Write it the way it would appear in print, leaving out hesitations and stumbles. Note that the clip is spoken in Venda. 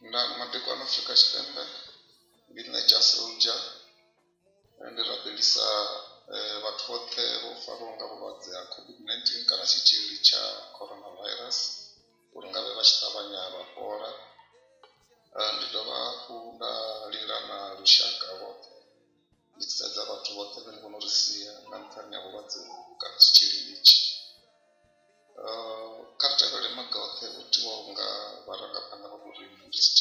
nda madekwana Afrika Tshipembe ndi Nature Soldier ndi rabelisa vhathu vhoṱhe vho farwaho nga vhulwadze ha COVID-19 kana tshitzhili tsha coronavirus uri nga vhe vha tshi ṱavhanya vha fhola. Ndi dovha hafhu nda lila na lushaka lwoṱhe ndi tshi sedza vhathu vhoṱhe vhane vho no ri sia nga nṱhani ha vhulwadze kana tshitzhili itshi. Kha ri tevhele maga oṱhe o tiwaho nga vharangaphanḓa vha vhorine ndi tshi